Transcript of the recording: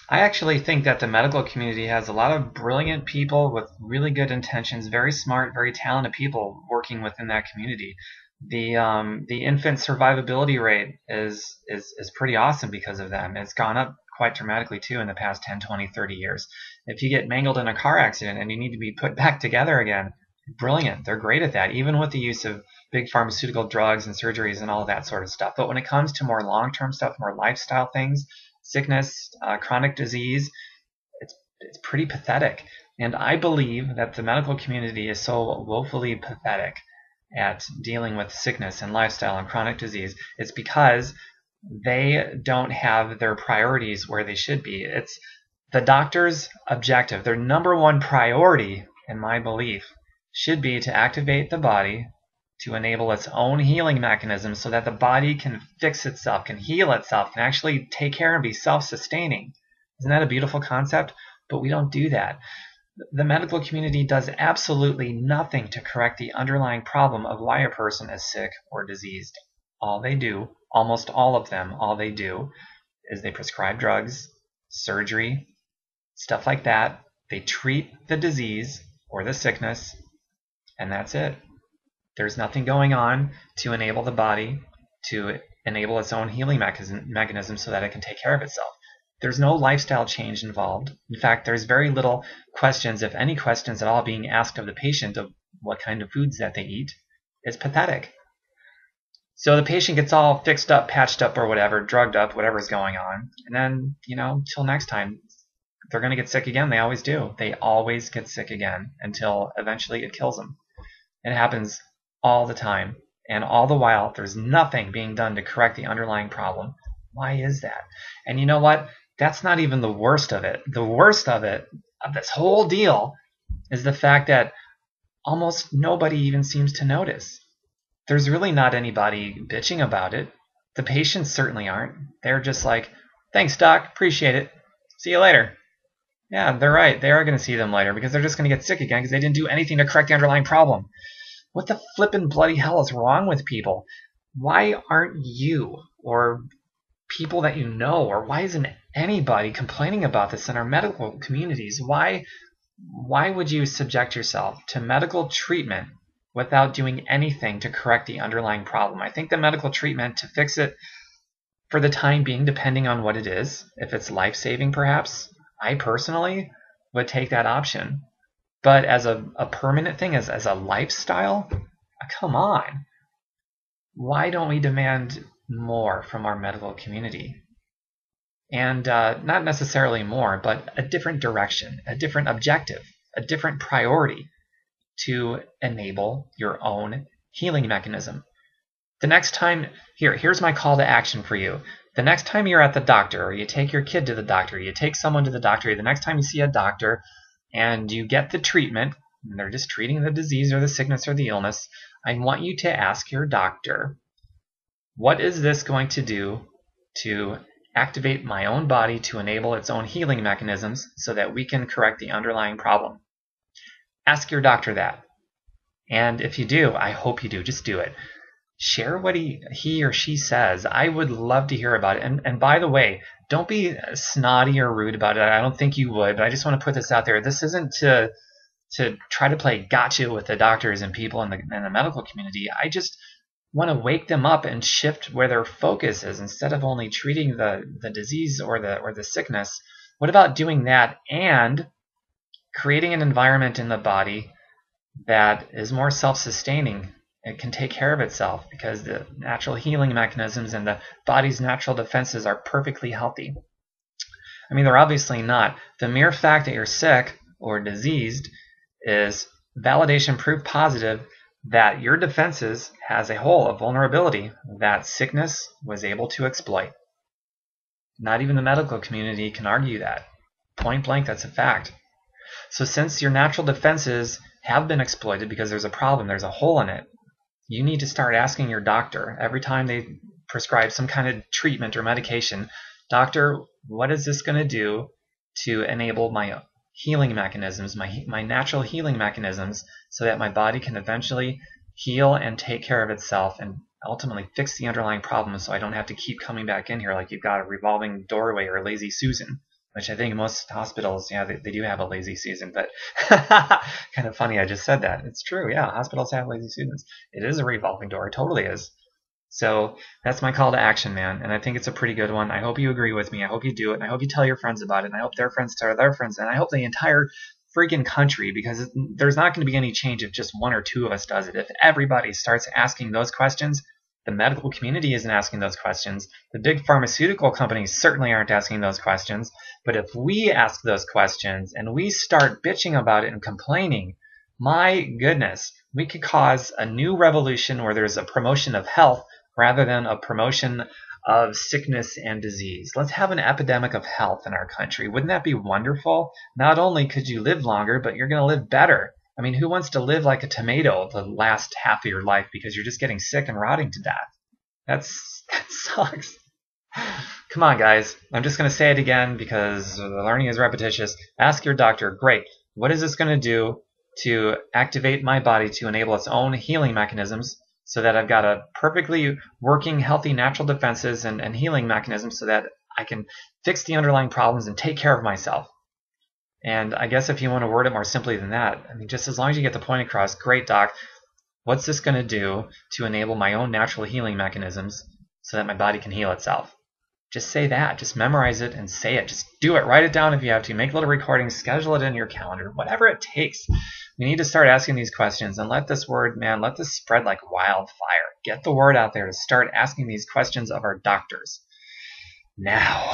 I actually think that the medical community has a lot of brilliant people with really good intentions, very smart, very talented people working within that community. The infant survivability rate is pretty awesome because of them. It's gone up quite dramatically too in the past 10, 20, 30 years. If you get mangled in a car accident and you need to be put back together again, brilliant. They're great at that, even with the use of big pharmaceutical drugs and surgeries and all of that sort of stuff. But when it comes to more long-term stuff, more lifestyle things, sickness, chronic disease, it's pretty pathetic. And I believe that the medical community is so woefully pathetic at dealing with sickness and lifestyle and chronic disease. It's because they don't have their priorities where they should be. It's the doctor's objective. Their number one priority, in my belief, should be to activate the body to enable its own healing mechanism so that the body can fix itself, can heal itself, can actually take care and be self-sustaining. Isn't that a beautiful concept? But we don't do that. The medical community does absolutely nothing to correct the underlying problem of why a person is sick or diseased. All they do, almost all of them, all they do is they prescribe drugs, surgery, stuff like that. They treat the disease or the sickness, and that's it. There's nothing going on to enable the body to enable its own healing mechanism so that it can take care of itself. There's no lifestyle change involved. In fact, there's very little questions, if any questions at all, being asked of the patient of what kind of foods that they eat. It's pathetic. So the patient gets all fixed up, patched up, or whatever, drugged up, whatever's going on. And then, till next time, they're going to get sick again. They always do. They always get sick again until eventually it kills them. It happens all the time. And all the while, there's nothing being done to correct the underlying problem. Why is that? And you know what? That's not even the worst of it. The worst of it, of this whole deal, is the fact that almost nobody even seems to notice. There's really not anybody bitching about it. The patients certainly aren't. They're just like, thanks, doc, appreciate it. See you later. Yeah, they're right. They are going to see them later because they're just going to get sick again because they didn't do anything to correct the underlying problem. What the flippin' bloody hell is wrong with people? Why aren't you or people that you know, or why isn't anybody complaining about this in our medical communities? Why would you subject yourself to medical treatment without doing anything to correct the underlying problem? I think the medical treatment to fix it for the time being, depending on what it is, if it's life-saving perhaps, I personally would take that option. But as a permanent thing, as a lifestyle, come on. Why don't we demand more from our medical community? And not necessarily more, but a different direction, a different objective, a different priority to enable your own healing mechanism. The next time, here's my call to action for you. The next time you're at the doctor, or you take your kid to the doctor, you take someone to the doctor, the next time you see a doctor and you get the treatment, and they're just treating the disease or the sickness or the illness, I want you to ask your doctor, what is this going to do to activate my own body to enable its own healing mechanisms so that we can correct the underlying problem? Ask your doctor that. And if you do, I hope you do, just do it. Share what he or she says. I would love to hear about it. And by the way, don't be snotty or rude about it. I don't think you would, but I just want to put this out there. This isn't to try to play gotcha with the doctors and people in the medical community. I just want to wake them up and shift where their focus is. Instead of only treating the disease or the sickness, what about doing that and creating an environment in the body that is more self-sustaining? It can take care of itself because the natural healing mechanisms and the body's natural defenses are perfectly healthy. I mean, they're obviously not. The mere fact that you're sick or diseased is validation proof positive that your defenses has a hole of vulnerability that sickness was able to exploit. Not even the medical community can argue that. Point blank, that's a fact. So since your natural defenses have been exploited because there's a problem, there's a hole in it, you need to start asking your doctor every time they prescribe some kind of treatment or medication, doctor, what is this going to do to enable my healing mechanisms, my natural healing mechanisms, so that my body can eventually heal and take care of itself and ultimately fix the underlying problem so I don't have to keep coming back in here like you've got a revolving doorway or a lazy Susan. which I think most hospitals, yeah, they do have a lazy season, but kind of funny I just said that. It's true, yeah, hospitals have lazy seasons. It is a revolving door, it totally is. So that's my call to action, man, and I think it's a pretty good one. I hope you agree with me. I hope you do it, and I hope you tell your friends about it, and I hope their friends tell their friends, and I hope the entire freaking country, because there's not going to be any change if just one or two of us does it. If everybody starts asking those questions, the medical community isn't asking those questions. The big pharmaceutical companies certainly aren't asking those questions. But if we ask those questions and we start bitching about it and complaining, my goodness, we could cause a new revolution where there's a promotion of health rather than a promotion of sickness and disease. Let's have an epidemic of health in our country. Wouldn't that be wonderful? Not only could you live longer, but you're going to live better. I mean, who wants to live like a tomato the last half of your life because you're just getting sick and rotting to death? That sucks. Come on, guys. I'm just going to say it again because the learning is repetitious. Ask your doctor, great, what is this going to do to activate my body to enable its own healing mechanisms so that I've got a perfectly working, healthy, natural defenses and healing mechanisms so that I can fix the underlying problems and take care of myself. And I guess if you want to word it more simply than that, I mean, just as long as you get the point across, great, doc, what's this going to do to enable my own natural healing mechanisms so that my body can heal itself? Just say that. Just memorize it and say it. Just do it. Write it down if you have to. Make little recordings. Schedule it in your calendar. Whatever it takes. We need to start asking these questions and let this word, man, let this spread like wildfire. Get the word out there to start asking these questions of our doctors. Now.